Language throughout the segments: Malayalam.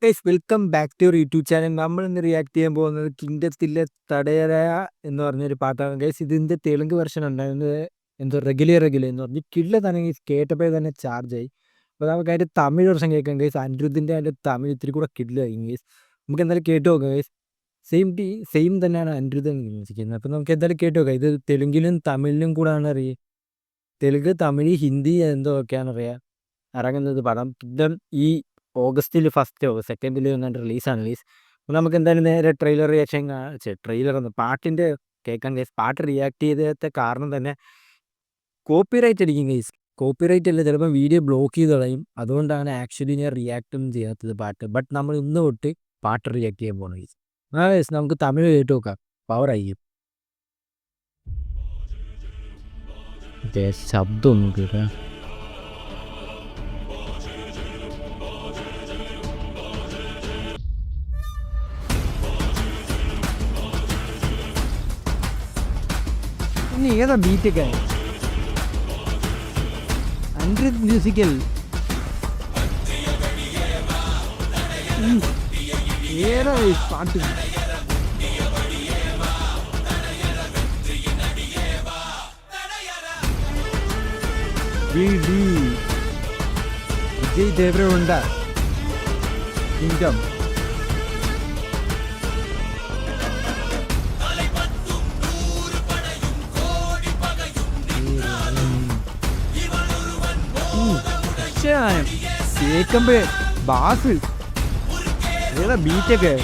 Guys welcome back to your YouTube channel. നമ്മൾ ഇന്ന് റിയാക്ട് ചെയ്യാൻ പോകുന്നത് കിങ്ഡത്തിലെ തടയര എന്ന് പറഞ്ഞൊരു പാട്ടാണ് ഗൈസ്. ഇതിൻ്റെ തെലുങ്ക് വെർഷൻ ഉണ്ടായിരുന്നത് എന്തോ റെഗുലർ എന്ന് പറഞ്ഞ് കിള്ള തന്നെ ഗൈസ് കേട്ടപ്പോൾ തന്നെ ചാർജായി. അപ്പോൾ നമുക്ക് അതിൻ്റെ തമിഴ് വെർഷൻ കേൾക്കാം ഗൈസ്. അനിരുദ്ധിൻ്റെ അതിൻ്റെ തമിഴ് ഇത്തിരി കൂടെ കിള്ളായിരിക്കും ഗൈസ്. നമുക്ക് എന്തായാലും കേട്ട് നോക്കാം ഗൈസ്. സെയിം തന്നെയാണ് അനിരുദ്ധൻ മ്യൂസിക്കുന്നത്. അപ്പോൾ നമുക്ക് എന്തായാലും കേട്ട് നോക്കാം. ഇത് തെലുങ്കിലും തമിഴിലും കൂടാണ് തെലുങ്ക്, തമിഴ്, ഹിന്ദി എന്തോ ഒക്കെയാണ് ഇറങ്ങുന്നത് പടം. പിന്നെ ഈ ഓഗസ്റ്റിൽ 1 സെക്കൻഡിൽ വന്നിട്ട് റിലീസാണ് ഗൈസ്. അപ്പോൾ നമുക്ക് എന്തായാലും നേരെ ട്രെയിലർ റിയാക്ഷൻ ട്രെയിലർ പാട്ടിൻ്റെ കേൾക്കാൻ ഗൈസ്. പാട്ട് റിയാക്ട് ചെയ്തത്തെ കാരണം തന്നെ കോപ്പിറൈറ്റ് അടിക്കും ഗൈസ്. കോപ്പിറൈറ്റ് അല്ല, ചിലപ്പോൾ വീഡിയോ ബ്ലോക്ക് ചെയ്ത് കളയും. അതുകൊണ്ടാണ് ആക്ച്വലി ഞാൻ റിയാക്റ്റൊന്നും ചെയ്യാത്തത് പാട്ട്. ബട്ട് നമ്മൾ ഇന്ന് തൊട്ട് പാട്ട് റിയാക്ട് ചെയ്യാൻ പോകണം ഗൈസ്. ഗൈസ് നമുക്ക് തമിഴ് കേട്ട് നോക്കാം. പവർ ആയിരിക്കും. ശബ്ദം ഒന്നും കേട്ടാ ഇനി ഏതാ ബീറ്റൊക്കെ അനിരുദ്ധ് മ്യൂസിക്കൽ ഏതാ പാട്ട്. വിജയ് ദേവരകൊണ്ട കിങ്ഡം. കേൾക്കുമ്പോ ബാസ് ഏതാ ബീറ്റൊക്കെ.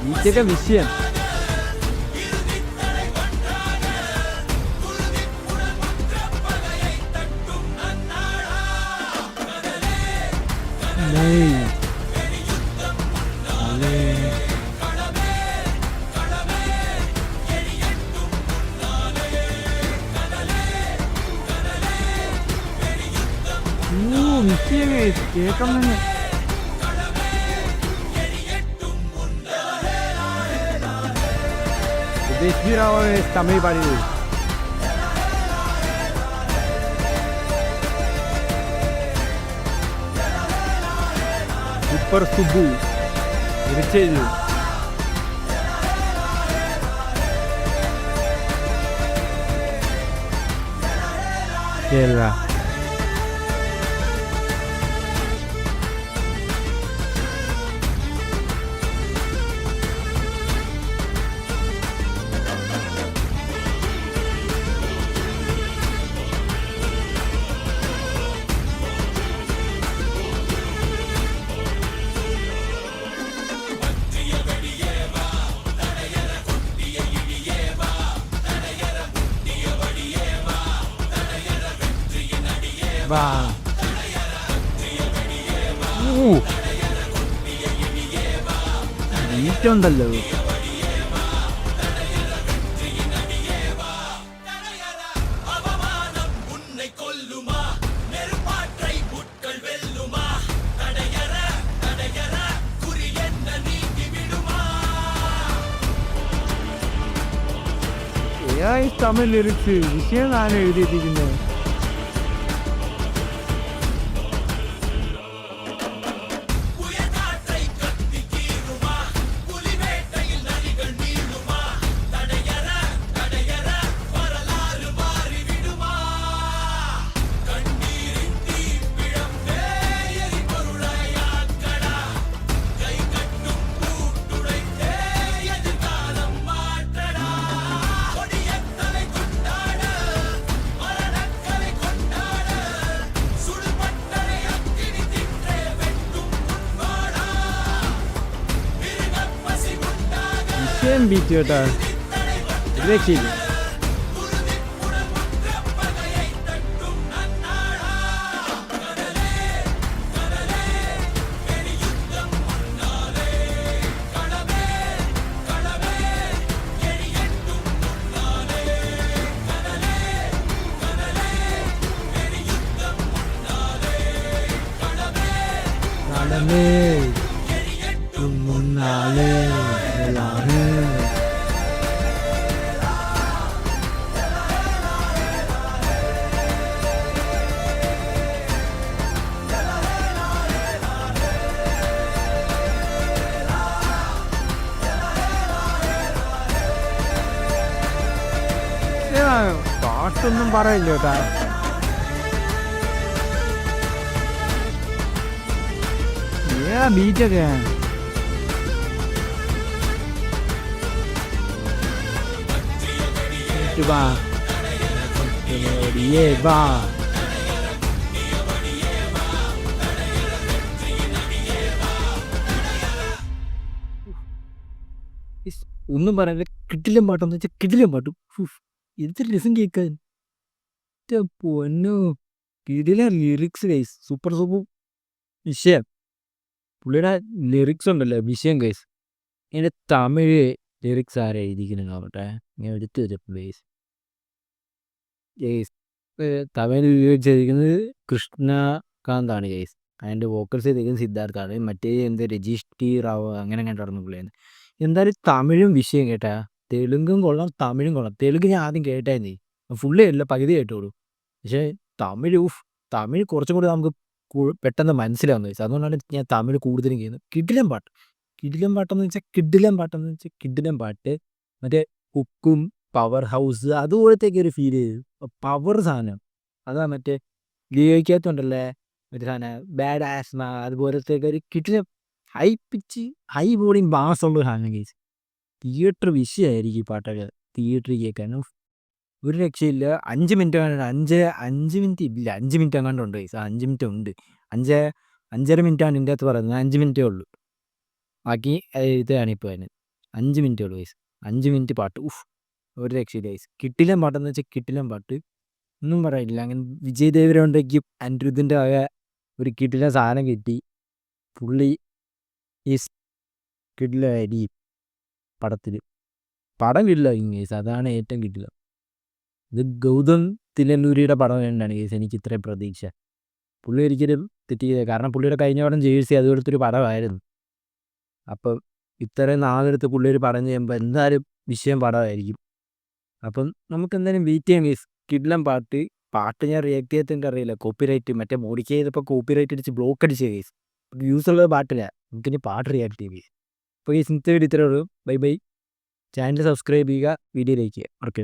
ബീറ്റൊക്കെ വിഷയം. കേൾക്കാൻ തന്നെ തമിഴ് പാടിയത്. സൂപ്പർ സുബു ഇരിച്ചത്. കേരള ബീറ്റുണ്ടല്ലോ. തമിഴ് ലിറിക്സ് വിഷയം ആണ് എഴുതിയിരിക്കുന്നത്. ബീറ്റ് കേട്ടാ രക്ഷയില്ല. കാലമേ മുന്നാലെ എല്ലാമേ. പാട്ടൊന്നും പറയില്ല കേട്ടാ. ബീറ്റൊക്കെ വാ വാ. ഒന്നും പറയാനില്ല, കിടിലൻ പാട്ടെന്ന് വെച്ചാൽ കിടിലൻ പാട്ടും. എന്തൊരു രസം കേൾക്കാൻ. പൊന്നോ, കിടിലൻ ലിറിക്സ് ഗൈസ്, സൂപ്പർ സൂപ്പർ വിഷയം. പുള്ളിയുടെ ലിറിക്സ് ഉണ്ടല്ലോ വിഷയം ഗൈസ്. എൻ്റെ തമിഴ് ലിറിക്സ് ആരാ എഴുതിക്കുന്നത് നോക്കട്ടെ, ഞാൻ എടുത്തു വെച്ചപ്പോൾ ഗൈസ്. ഗൈസ് തമിഴ് ലിറിക്സ് എഴുതിക്കുന്നത് കൃഷ്ണകാന്താണ് ഗൈസ്. അതിൻ്റെ വോക്കൽസ് ചെയ്തിരിക്കുന്നത് സിദ്ധാർത്ഥാണ്. മറ്റേ എന്ത് രജീഷ് ടി റാവു അങ്ങനെ കണ്ടായിരുന്നു പുള്ളിയാണ്. എന്തായാലും തമിഴും വിഷയം കേട്ടാ. തെലുങ്കും കൊള്ളാം, തമിഴും കൊള്ളാം. തെലുങ്ക് ഞാൻ ആദ്യം കേട്ടായിരുന്നേ, ഫുള്ളേ അല്ല പകുതി കേട്ടോളൂ. പക്ഷേ തമിഴ് തമിഴ് കുറച്ചും കൂടി നമുക്ക് പെട്ടെന്ന് മനസ്സിലാവുന്ന വെച്ചാൽ, അതുകൊണ്ടാണ് ഞാൻ തമിഴ് കൂടുതലും ചെയ്യുന്നത്. കിടിലൻ പാട്ട്, കിടിലൻ പാട്ടെന്ന് വെച്ചാൽ കിടിലൻ പാട്ട്. മറ്റേ ഹുക്കും പവർ ഹൗസ് അതുപോലത്തേക്ക് ഒരു ഫീൽ ചെയ്തു. പവർ സാധനം അതാ. മറ്റേ ലിയോയ്ക്കകത്തുണ്ടല്ലേ ഒരു സാധനം ബാഡ് ആസ്മ, അതുപോലത്തേക്ക് ഒരു കിടിലൻ ഹൈ പിച്ച് ഹൈ വോളിയം ബാസുള്ള സാധനം കേസ്. തിയേറ്റർ വിഷയമായിരിക്കും ഈ പാട്ടൊക്കെ തിയേറ്ററിൽ കേൾക്കാൻ. ഒരു രക്ഷയില്ല. 5 മിനിറ്റ് അഞ്ച് മിനിറ്റ് ഇല്ല, 5 മിനിറ്റ് എങ്ങാണ്ടുണ്ട് ഗൈസ്. 5 മിനിറ്റ് ഉണ്ട്. 5.5 മിനിറ്റാണ് ഇതിൻ്റെ അകത്ത് പറയുന്നത്. 5 മിനിറ്റേ ഉള്ളൂ. ബാക്കി ഇതാണ് ഇപ്പോൾ അതിന് 5 മിനിറ്റേ ഉള്ളൂ ഗൈസ്. 5 മിനിറ്റ് പാട്ട്. ഒരു രക്ഷയില്ല ഗൈസ്. കിടിലൻ പാട്ടെന്ന് വെച്ചാൽ കിടിലൻ പാട്ട്, ഒന്നും പറയില്ല. അങ്ങനെ വിജയ് ദേവരകൊണ്ടയ്ക്ക് അനിരുദ്ധിൻ്റെ ആയ ഒരു കിടിലൻ സാധനം കിട്ടി. പുള്ളി ഈസ് കിടിലായി പടത്തിൽ. പടം കിട്ടില്ല ഗൈസ്, അതാണ് ഏറ്റവും കിട്ടില്ല. ഇത് ഗൗതം തില്ലന്നൂരിയുടെ പടം വേണ്ടാണ് കേസ് എനിക്ക് ഇത്രയും പ്രതീക്ഷ. പുള്ളി ഒരിക്കലും തെറ്റിയത്, കാരണം പുള്ളിയുടെ കഴിഞ്ഞ പടം ജേഴ്സി അതുപോലത്തെ ഒരു പടമായിരുന്നു. അപ്പം ഇത്രയും നാളെടുത്ത് പുള്ളി ഒരു പടം ചെയ്യുമ്പോൾ എന്തായാലും വിഷയം പടമായിരിക്കും. അപ്പം നമുക്ക് എന്തായാലും വെയിറ്റ് ചെയ്യാം കേസ്. കിടിലൻ പാട്ട് ഞാൻ റിയാക്ട് ചെയ്തിട്ട് അറിയില്ല, കോപ്പിറൈറ്റ് മറ്റേ മോഡിഫൈ ചെയ്തപ്പോൾ കോപ്പിറൈറ്റ് അടിച്ച് ബ്ലോക്ക് അടിച്ച കേസ്. യൂസ് ഉള്ളത് പാട്ടില്ല, നമുക്കിനി പാട്ട് റിയാക്ട് ചെയ്യും. അപ്പോൾ ഈ ഇന്നത്തെ വീഡിയോ ഇത്രയേ ഉള്ളൂ. Bye bye. ചാനൽ സബ്സ്ക്രൈബ് ചെയ്യുക, വീഡിയോ ലൈക്ക് ചെയ്യുക. ഓക്കെ.